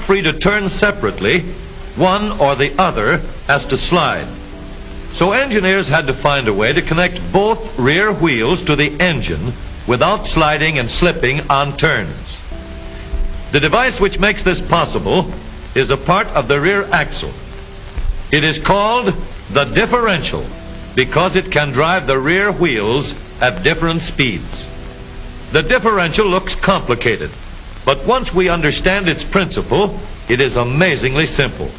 free to turn separately, one or the other has to slide. So engineers had to find a way to connect both rear wheels to the engine without sliding and slipping on turns. The device which makes this possible is a part of the rear axle. It is called the differential because it can drive the rear wheels at different speeds. The differential looks complicated, but once we understand its principle, it is amazingly simple.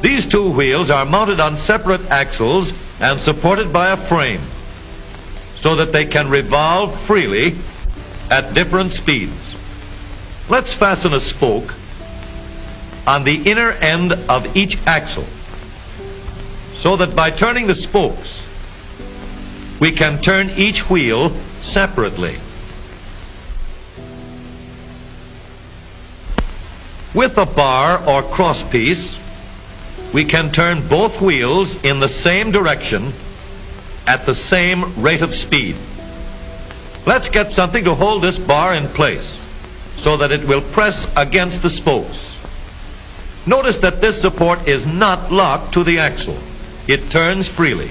These two wheels are mounted on separate axles and supported by a frame so that they can revolve freely at different speeds. Let's fasten a spoke on the inner end of each axle so that by turning the spokes, we can turn each wheel separately. With a bar or crosspiece, we can turn both wheels in the same direction at the same rate of speed. Let's get something to hold this bar in place so that it will press against the spokes. Notice that this support is not locked to the axle. It turns freely.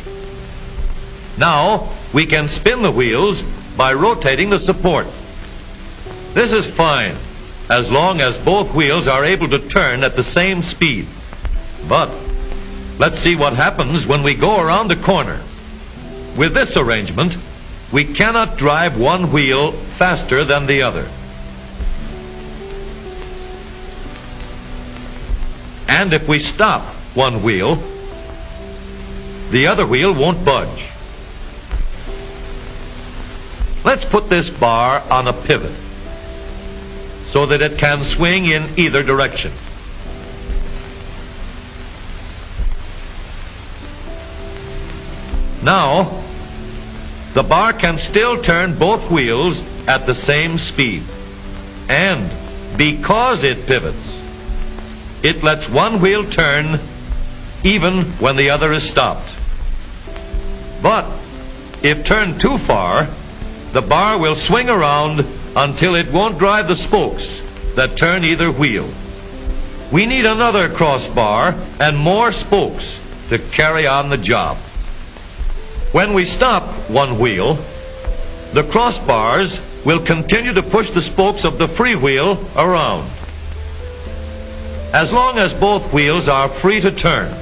Now we can spin the wheels by rotating the support. This is fine as long as both wheels are able to turn at the same speed. But let's see what happens when we go around the corner. With this arrangement, we cannot drive one wheel faster than the other. And if we stop one wheel, the other wheel won't budge. Let's put this bar on a pivot so that it can swing in either direction. Now, the bar can still turn both wheels at the same speed. And because it pivots, it lets one wheel turn even when the other is stopped. But if turned too far, the bar will swing around until it won't drive the spokes that turn either wheel. We need another crossbar and more spokes to carry on the job. When we stop one wheel, the crossbars will continue to push the spokes of the free wheel around. As long as both wheels are free to turn,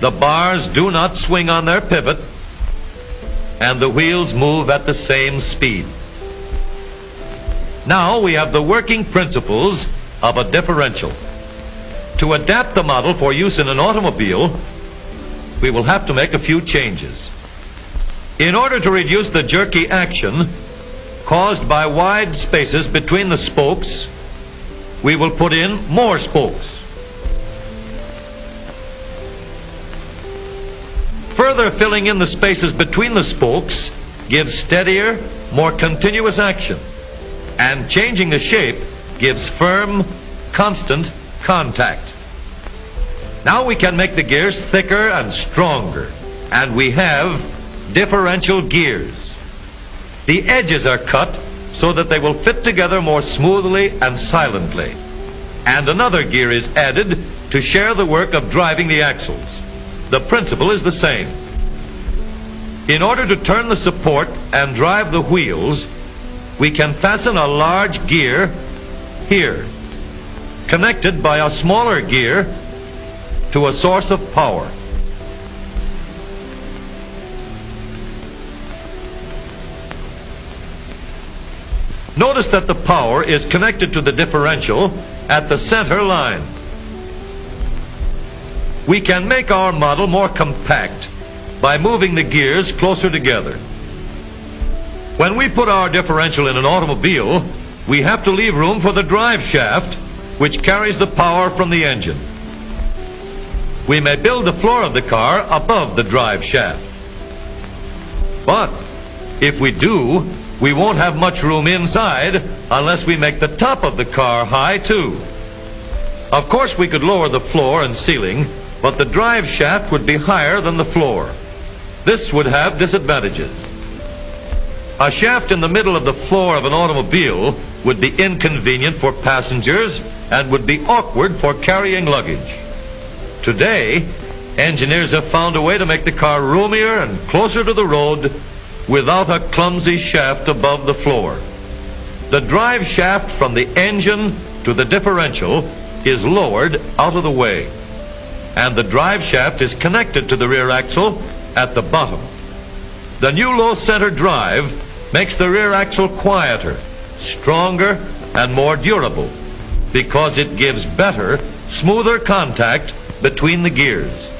the bars do not swing on their pivot, and the wheels move at the same speed. Now we have the working principles of a differential. To adapt the model for use in an automobile, we will have to make a few changes. In order to reduce the jerky action caused by wide spaces between the spokes, we will put in more spokes. Further filling in the spaces between the spokes gives steadier, more continuous action, and changing the shape gives firm, constant contact. Now we can make the gears thicker and stronger, and we have differential gears. The edges are cut so that they will fit together more smoothly and silently, and another gear is added to share the work of driving the axles. The principle is the same. In order to turn the support and drive the wheels, we can fasten a large gear here, connected by a smaller gear to a source of power. Notice that the power is connected to the differential at the center line. We can make our model more compact by moving the gears closer together. When we put our differential in an automobile, we have to leave room for the drive shaft, which carries the power from the engine. We may build the floor of the car above the drive shaft. But if we do, we won't have much room inside unless we make the top of the car high too. Of course, we could lower the floor and ceiling, but the drive shaft would be higher than the floor. This would have disadvantages. A shaft in the middle of the floor of an automobile would be inconvenient for passengers and would be awkward for carrying luggage. Today, engineers have found a way to make the car roomier and closer to the road without a clumsy shaft above the floor. The drive shaft from the engine to the differential is lowered out of the way, and the drive shaft is connected to the rear axle at the bottom. The new low center drive makes the rear axle quieter, stronger, and more durable because it gives better, smoother contact between the gears.